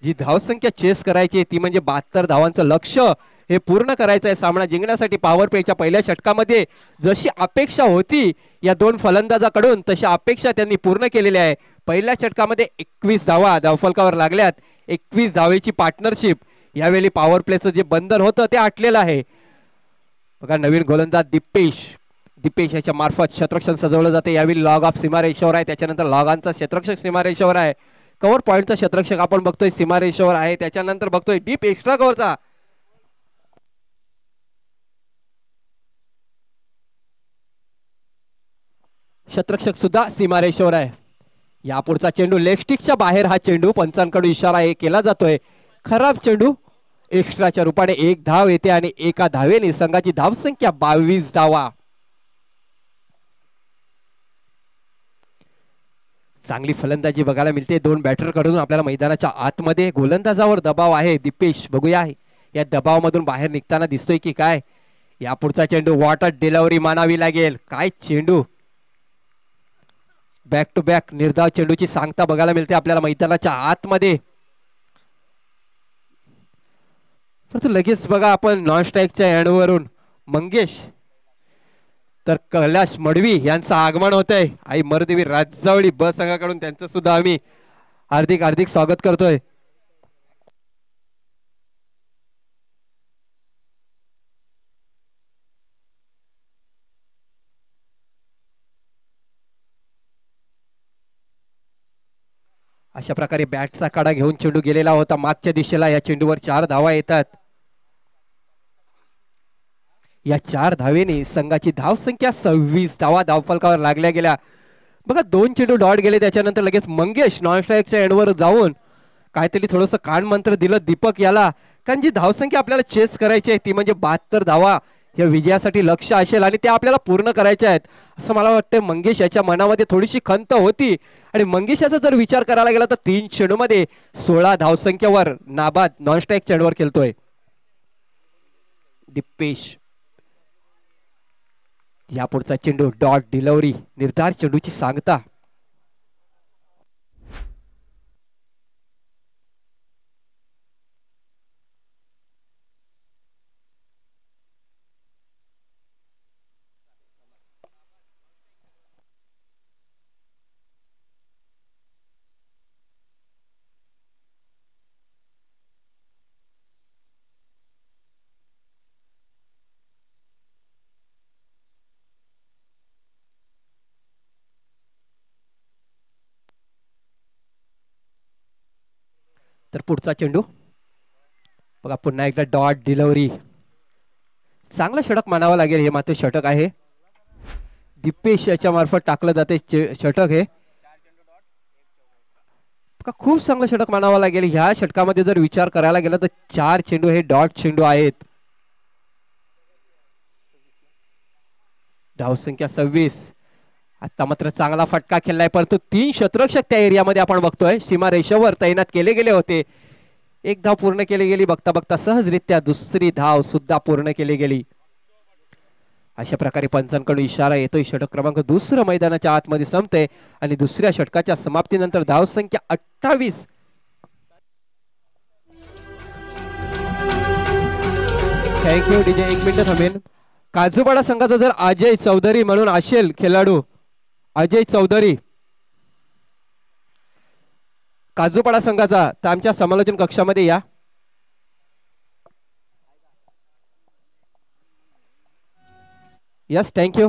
जी धावसंख्या चेस करायची ती म्हणजे 72 धावांचं लक्ष्य हे पूर्ण करायचं आहे. सामना जिंकण्यासाठी पॉवर प्लेच्या पहिल्या षटकामध्ये जशी अपेक्षा होती या दोन फलंदाजाकडून तशी अपेक्षा त्यांनी पूर्ण केलेली आहे. पहिल्या षटकामध्ये 21 धावा धावफलकावर लागल्यात. 21 धावेची पार्टनरशिप. यावेळी पॉवर प्लेचं जे बंधन होतं ते आटलेलं आहे. बघा नवीन गोलंदाज दीपेश याच्या मार्फत क्षेत्ररक्षण सजवलं जाते. यावेळी लॉग ऑफ सीमारेषेवर आहे. त्याच्यानंतर लॉगांचा क्षेत्ररक्षक सीमारेषेवर आहे. कव्हर पॉईंटचा क्षेत्ररक्षक आपण बघतोय सीमारेषेवर आहे. त्याच्यानंतर बघतोय डीप एक्स्ट्रा कव्हरचा क्षेत्ररक्षक सुद्धा सीमारेषेवर आहे. यापुढचा चेंडू लेग स्टिकच्या बाहेर हा चेंडू पंचांकडून इशारा केला जातोय. खराब चेंडू. एक्स्ट्राच्या रूपाने 1 धाव येते आणि एका धावेने संघाची धावसंख्या 22 धावा. चांगली फलंदाजी बघायला मिळते दोन बॅटर कडून. आपल्याला मैदानाच्या आतमध्ये गोलंदाजावर दबाव आहे. दीपेश बघूया या दबावामधून बाहेर निघताना दिसतोय की काय. यापुढचा चेंडू वॉटर डिलिव्हरी मानावी लागेल. काय चेंडू. बॅक टू बॅक निर्धाव चेंडूची सांगता बघायला मिळते आपल्याला मैदानाच्या आतमध्ये. परंतु लगेच बघा आपण नॉन स्ट्राईकच्या एंडवरून मंगेश तर कैलाश मडवी यांचं आगमन होत आहे. आई मरदेवी राजावळी ब संघाकडून त्यांचं सुद्धा आम्ही हार्दिक स्वागत करतोय. अशा प्रकारे बॅटचा काढा घेऊन चेंडू गेलेला होता मागच्या दिशेला. या चेंडूवर 4 धावा येतात. या 4 धावेने संघाची धावसंख्या 26 धावा धावफलकावर लागल्या गेल्या. बघा 2 चेंडू डॉट गेले. त्याच्यानंतर लगेच मंगेश नॉन स्ट्राईकच्या एंडवर जाऊन काहीतरी थोडंसं कान मंत्र दिलं दीपक याला. कारण जी धावसंख्या आपल्याला चेस करायची आहे ती म्हणजे 72 धावा या विजयासाठी लक्ष असेल आणि ते आपल्याला पूर्ण करायचे आहेत असं मला वाटतं. मंगेश याच्या मनामध्ये थोडीशी खंत होती आणि मंगेश याचा जर विचार करायला गेला तर 3 चेंडूमध्ये 16 धावसंख्येवर नाबाद नॉन स्ट्राईक चेंडूवर खेळतोय दीपेश. यापुढचा चेंडू डॉट डिलिव्हरी निर्धार चेंडूची सांगता. तर पुढचा चेंडू बघा पुन्हा एकदा डॉट डिलिव्हरी. चांगलं षटक मानावं लागेल. हे मात्र षटक आहे. दीपेश याच्या मार्फत टाकलं जाते षटक हे. खूप चांगलं षटक मानावं लागेल. ह्या षटकामध्ये जर विचार करायला गेला तर 4 चेंडू हे डॉट चेंडू आहेत. धावसंख्या 26. आता मात्र चांगला फटका खेळलाय परंतु 3 क्षेत्ररक्षक त्या एरियामध्ये आपण बघतोय सीमा रेषेवर तैनात केले गेले होते. 1 धाव पूर्ण केली गेली. बघता बघता सहजरित्या दुसरी धाव सुद्धा पूर्ण केली गेली. अशा प्रकारे पंचांकडून इशारा येतोय. षटक क्रमांक 2 मैदानाच्या आतमध्ये संपते आणि दुसऱ्या षटकाच्या समाप्तीनंतर धावसंख्या 28. Thank you DJ. 1 मिनिट थांबेन. काजूपाडा संघाचा जर अजय चौधरी म्हणून असेल खेळाडू अजय चौधरी काजूपाडा संघाचा तर आमच्या समालोचन कक्षामध्ये या. Yes thank you.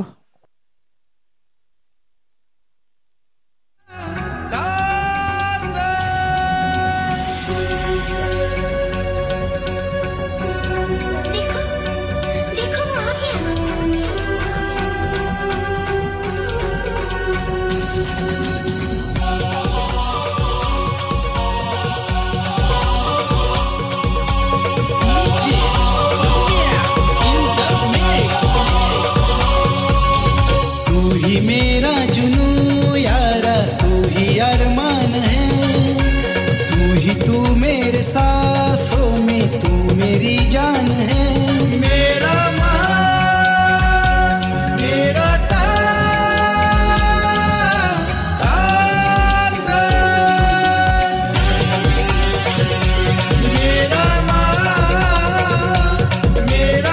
सांसों में तू मेरी जान है मेरा मान मेरा मेरा मान मेरा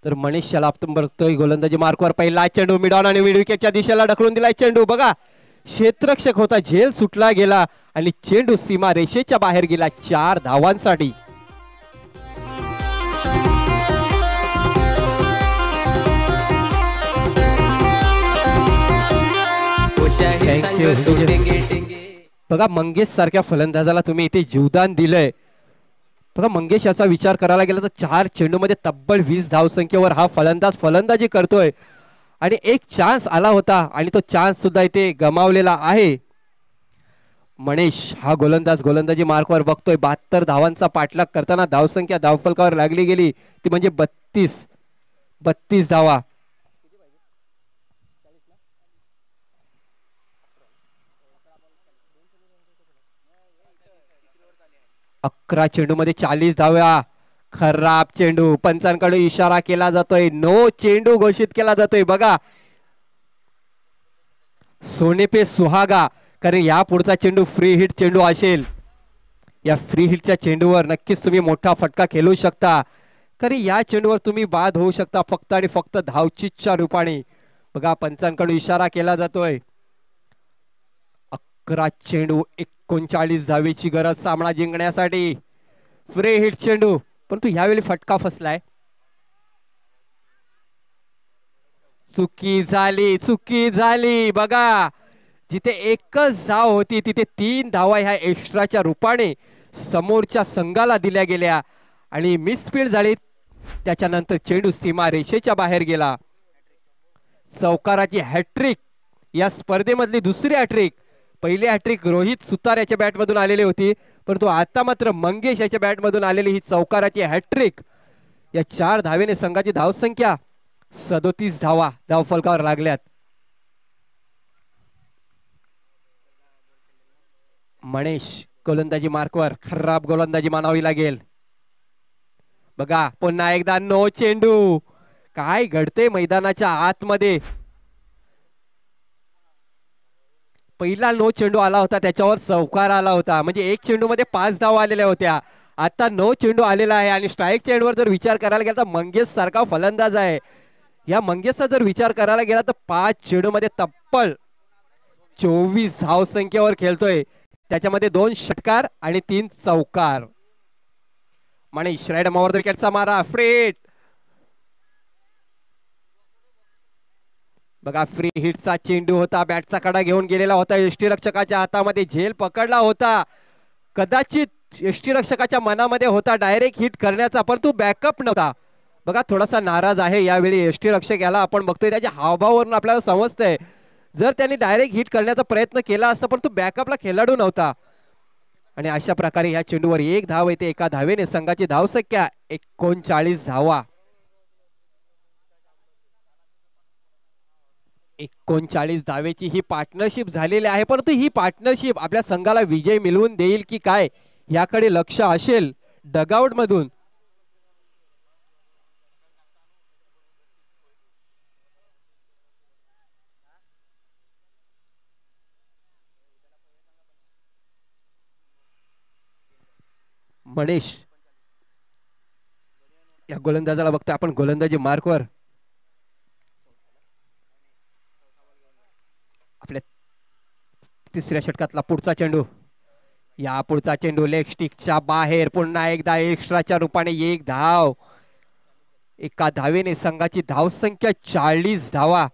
तर मनीष याला आपण बघतोय गोलंदाजी मार्कवर पहिला चेंडू मिडॉन आणि मिड विकेटच्या दिशेला ढकलून दिलाय चेंडू बघा क्षेत्ररक्षक होता झेल सुटला गेला आणि चेंडू सीमा रेषेच्या बाहेर गेला 4 धावांसाठी बघा मंगेश सारख्या फलंदाजाला तुम्ही इथे जीवदान दिलंय बघा मंगेश याचा विचार करायला गेला तर 4 चेंडूमध्ये तब्बल 20 धावसंख्येवर हा फलंदाजी करतोय आणि एक चान्स आला होता आणि तो चान्स सुद्धा इथे गमावलेला आहे मनीष हा गोलंदाजी मार्कवर बघतोय 72 धावांचा पाठलाग करताना धावसंख्या धावफलकावर लागली गेली ती म्हणजे 32 धावा 11 चेंडूमध्ये 40 धावा खराब चेंडू पंचांकडे इशारा केला जातोय नो चेंडू घोषित केला जातोय बघा सोने पे सुहागा कारण या पुढचा चेंडू फ्री हिट चेंडू असेल या फ्री हिटच्या चेंडूवर नक्कीच तुम्ही मोठा फटका खेळू शकता कारण या चेंडूवर तुम्ही बाद होऊ शकता फक्त आणि फक्त धावचीच्या रूपाने बघा पंचांकडून इशारा केला जातोय 11 चेंडू 39 धावेची गरज सामना जिंकण्यासाठी फ्री हिट चेंडू परंतु यावेळी फटका फसलाय चुकी झाली बघा जिथे एकच धाव होती तिथे 3 धावा ह्या एक्स्ट्राच्या रूपाने समोरच्या संघाला दिल्या गेल्या आणि मिसफील्ड झाली त्याच्यानंतर चेंडू सीमा रेषेच्या बाहेर गेला चौकाराची हॅट्रिक या स्पर्धेमधली दुसरी हॅट्रिक पहिली हॅट्रिक रोहित सुतार याच्या बॅटमधून आलेली होती परंतु आता मात्र मंगेश याच्या बॅटमधून आलेली ही चौकाराची हॅट्रिक या 4 धावेने संघाची धावसंख्या 37 धावा धावफलकावर लागल्यात मनीष गोलंदाजी मार्कवर खराब गोलंदाजी मानावी लागेल बघा पुन्हा एकदा नो चेंडू काय घडते मैदानाच्या आतमध्ये पहिला नो चेंडू आला होता त्याच्यावर चौकार आला होता म्हणजे 1 चेंडू मध्ये 5 धावा आलेल्या होत्या आता नो चेंडू आलेला आहे आणि स्ट्राईक चेंडूवर जर विचार करायला गेला तर मंगेश सारखा फलंदाज आहे या मंगेशचा जर विचार करायला गेला तर 5 चेंडू मध्ये तब्बल 24 धावसंख्येवर खेळतोय त्याच्यामध्ये 2 षटकार आणि 3 चौकार मनीष राईट ओव्हर द विकेटचा मारा फ्रेट बघा फ्री हिटचा चेंडू होता बॅटचा कडा घेऊन गेलेला होता यष्टीरक्षकाच्या हातामध्ये झेल पकडला होता कदाचित यष्टीरक्षकाच्या मनामध्ये होता डायरेक्ट हिट करण्याचा परंतु बॅकअप नव्हता बघा थोडासा नाराज आहे यावेळी यष्टीरक्षक याला आपण बघतोय त्याच्या हावभावावरून आपल्याला समजतंय जर त्यांनी डायरेक्ट हिट करण्याचा प्रयत्न केला असता परंतु बॅकअपला खेळाडू नव्हता आणि अशा प्रकारे या चेंडूवर 1 धाव येते एका धावेने संघाची धावसंख्या 39 धावा 39 धावेची ही पार्टनरशिप झालेली आहे परंतु ही पार्टनरशिप आपल्या संघाला विजय मिळवून देईल की काय याकडे लक्ष असेल डगआउट मधून मनीष या गोलंदाजाला बघतोय आपण गोलंदाजी मार्कवर आपल्या तिसऱ्या षटकातला पुढचा चेंडू या पुढचा चेंडू लेग स्टिकच्या बाहेर पुन्हा एकदा एक्स्ट्राच्या रूपाने 1 धाव एका धावेने संघाची धावसंख्या 40 धावा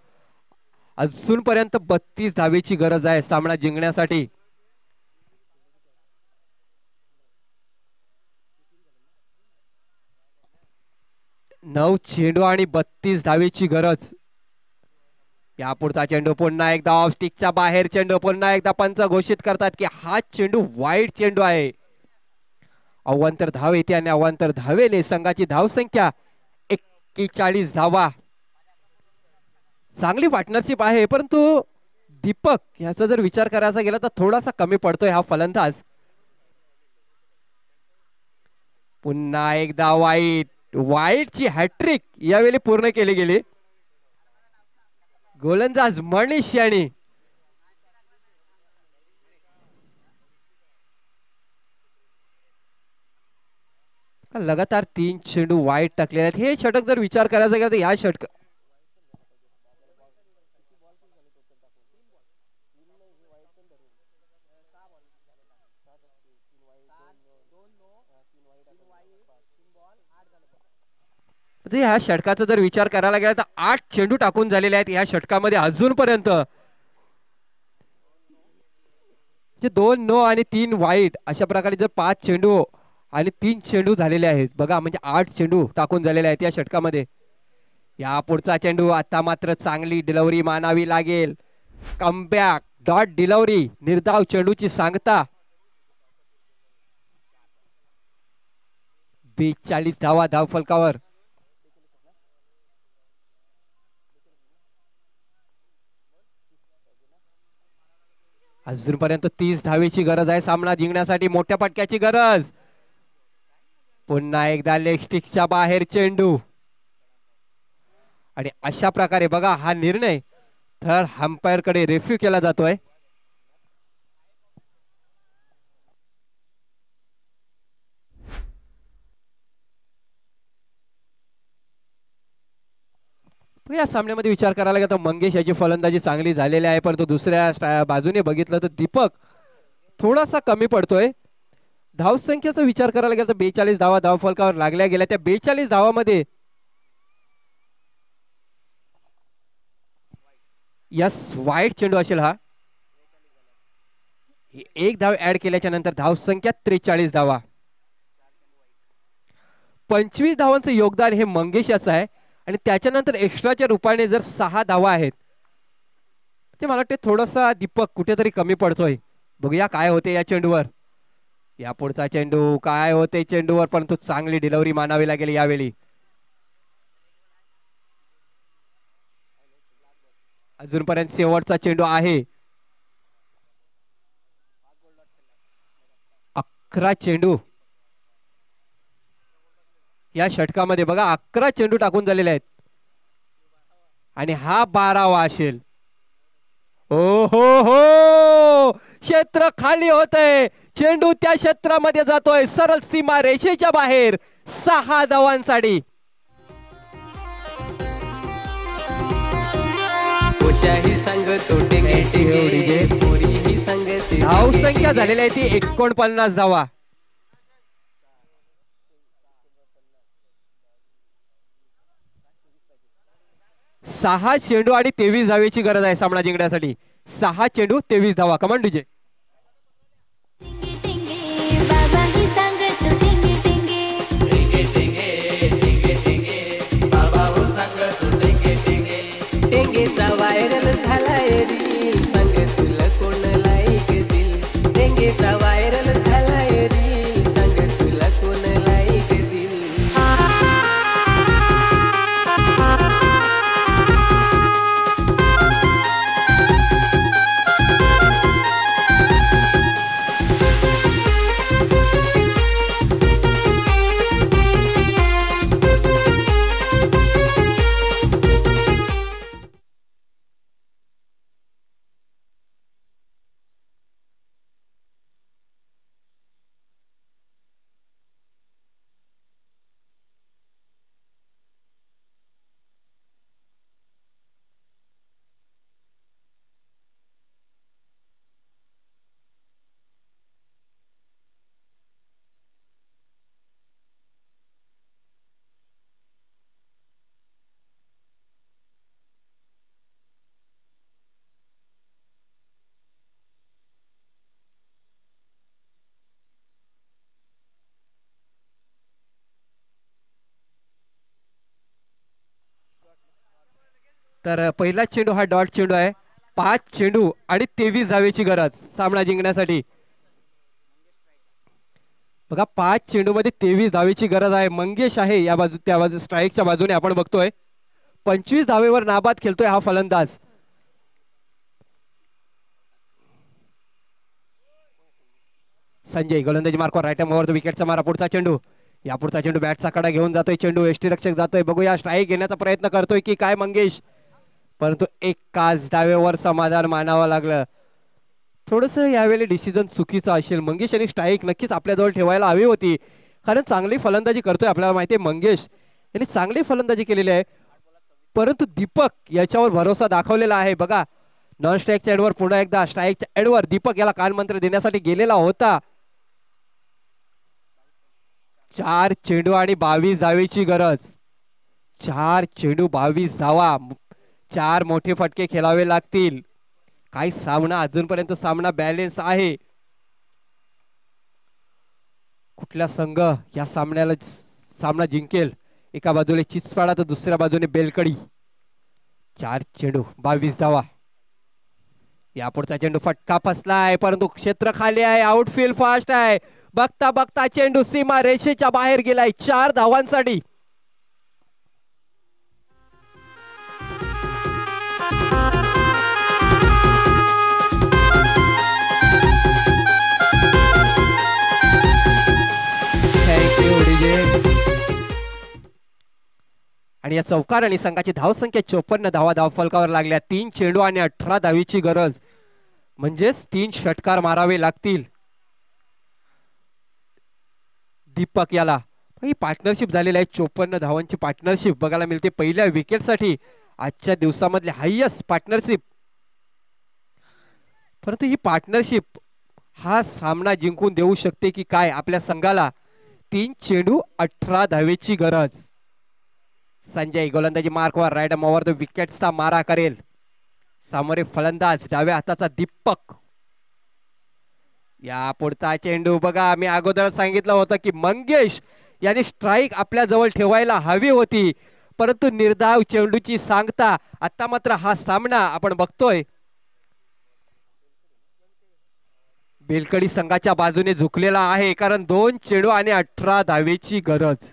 अजूनपर्यंत 32 धावेची गरज आहे सामना जिंकण्यासाठी 9 चेंडू आणि 32 धावेची गरज या पुढचा चेंडू पुन्हा एकदा ऑफ स्टिकच्या बाहेर चेंडू पुन्हा एकदा पंच घोषित करतात की हा चेंडू वाईड चेंडू आहे अवांतर धाव येते आणि अवांतर धावेने संघाची धावसंख्या 41 धावा. चांगली पार्टनरशिप आहे, परंतु दीपक याचा जर विचार करायचा गेला तर थोडासा कमी पडतोय हा फलंदाज. पुन्हा एकदा वाईटची हॅट्रिक यावेळी पूर्ण केली गेली. गोलंदाज मनीष यानी लगातार 3 चेंडू वाईट टाकलेले आहेत. हे षटक जर विचार करायचा गेला तर या षटक ह्या षटकाचा जर विचार करायला गेला तर 8 चेंडू टाकून झालेले आहेत या षटकामध्ये अजूनपर्यंत. 2 नो आणि 3 वाईट अशा प्रकारे जर 5 चेंडू आणि 3 चेंडू झालेले आहेत बघा, म्हणजे 8 चेंडू टाकून झालेले आहेत या षटकामध्ये. या पुढचा चेंडू आता मात्र चांगली डिलिव्हरी मानावी लागेल. कमबॅक डॉट डिलिव्हरी, निर्धाव चेंडूची सांगता. 42 धावा धाव फलकावर. अजूनपर्यंत 30 धावेची गरज आहे सामना जिंकण्यासाठी, मोठ्या पटक्याची गरज. पुन्हा एकदा लेग स्टिकच्या बाहेर चेंडू आणि अशा प्रकारे बघा हा निर्णय तर अंपायर कडे रेफ्यू केला जातोय. या सामन्यामध्ये विचार करायला गेला तर मंगेश याची फलंदाजी चांगली झालेली आहे, परंतु दुसऱ्या बाजूने बघितलं तर दीपक थोडासा कमी पडतोय. धावसंख्येचा विचार करायला गेला तर 42 धावा धाव फलकावर लागल्या गेल्या. त्या 42 धावामध्ये यस वाईट चेंडू असेल हा. एक धाव ऍड केल्याच्या नंतर धावसंख्या 43 धावा. 25 धावांचं योगदान हे मंगेश याचं आहे आणि त्याच्यानंतर एक्स्ट्राच्या रूपाने जर 6 धावा आहेत ते मला वाटते थोडासा दीपक कुठेतरी कमी पडतोय. बघूया काय होते या चेंडूवर. या पुढचा चेंडू काय होते चेंडूवर, परंतु चांगली डिलिव्हरी मानावी लागेल यावेळी. अजूनपर्यंत शेवटचा चेंडू आहे. 11 चेंडू या षटकामध्ये बघा, 11 चेंडू टाकून झालेले आहेत आणि हा 12वा असेल. ओ हो हो, क्षेत्र खाली होतंय, चेंडू त्या क्षेत्रामध्ये जातोय सरळ सीमा रेषेच्या बाहेर. 6 धावांसाठी. धावसंख्या झालेली आहे ती 49 धावा. 6 चेंडू आणि 23 धावेची गरज आहे सामना जिंकण्यासाठी. 6 चेंडू 23 धावा. कमान डीजे. डेंगेचा व्हायरल झालाय रील, सांग तुला कोण लाईक दिल. डेंगेचा व्हायरल झालाय रील, सांग तुला कोण लाईक दिल. तर पहिला चेंडू हा डॉट चेंडू आहे. 5 चेंडू आणि 23 धावेची गरज सामना जिंकण्यासाठी. बघा 5 चेंडूमध्ये 23 धावेची गरज आहे. मंगेश आहे या बाजू त्या बाजू स्ट्राईकच्या बाजूने आपण बघतोय 25 धावेवर नाबाद खेळतोय हा फलंदाज. संजय गोलंदाजी मार्कवर राईट मोवर विकेटचा मारा. पुढचा चेंडू या पुढचा चेंडू बॅटचा कडा घेऊन जातोय. चेंडू यष्टीरक्षक जातोय. बघूया स्ट्राईक घेण्याचा प्रयत्न करतोय की काय मंगेश, परंतु एकाच धावेवर समाधान मानावं लागलं. थोडस यावेळी डिसिजन चुकीचं असेल. मंगेश यांनी स्ट्राईक नक्कीच आपल्याजवळ ठेवायला हवी होती, कारण चांगली फलंदाजी करतोय. आपल्याला माहिती आहे मंगेश यांनी चांगली फलंदाजी केलेली आहे, परंतु दीपक याच्यावर भरोसा दाखवलेला आहे. बघा नॉन स्ट्राईकच्या एंडवर पुन्हा एकदा स्ट्राईकच्या एंडवर दीपक याला कानमंत्र देण्यासाठी गेलेला होता. 4 चेंडू आणि 22 धावेची गरज. 4 चेंडू 22 धावा. 4 मोठे फटके खेळावे लागतील. काही सामना अजूनपर्यंत सामना बॅलेन्स आहे. कुठला संघ या सामना जिंकेल? एका बाजूने चिचपाडा तर दुसऱ्या बाजूने बेलकडी. 4 चेंडू 22 धावा. या पुढचा चेंडू फटका फसलाय, परंतु क्षेत्र खाली आहे. आउटफील्ड फास्ट आहे. बघता बघता चेंडू सीमा रेषेच्या बाहेर गेलाय 4 धावांसाठी. आणि या चौकार आणि संघाची धावसंख्या 54 धावा धावफलकावर लागल्या. 3 चेंडू आणि 18 धावीची गरज, म्हणजेच 3 षटकार मारावे लागतील. दीपक याला ही पार्टनरशिप झालेली आहे. 54 धावांची पार्टनरशिप बघायला मिळते पहिल्या विकेटसाठी. आजच्या दिवसामधले हायेस्ट पार्टनरशिप. परंतु ही पार्टनरशिप हा सामना जिंकून देऊ शकते की काय आपल्या संघाला? 3 चेंडू 18 धावेची गरज. संजय गोलंदाजी मार्कवर राईट मोवर द विकेटचा मारा करेल. सामोरे फलंदाज डाव्या हाताचा दीपक. या पुढचा चेंडू बघा, मी अगोदर सांगितलं होतं की मंगेश याने स्ट्राईक आपल्या जवळ ठेवायला हवी होती, परंतु निर्धाव चेंडूची सांगता. आता मात्र हा सामना आपण बघतोय बेलकडी संघाच्या बाजूने झुकलेला आहे, कारण 2 चेंडू आणि 18 धावेची गरज.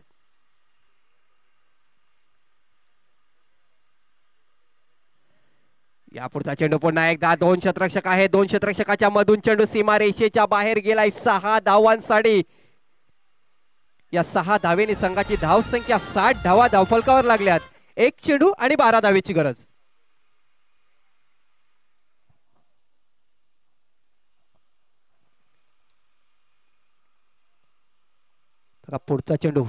या पुढचा चेंडू पुन्हा एकदा 2 क्षेत्ररक्षक आहे. 2 क्षेत्ररक्षकाच्या मधून चेंडू सीमा रेषेच्या बाहेर गेलाय 6 धावांसाठी. या 6 धावेने संघाची धावसंख्या 60 धावा धावफलकावर लागल्यात. 1 चेंडू आणि 12 धावेची गरज. पुढचा चेंडू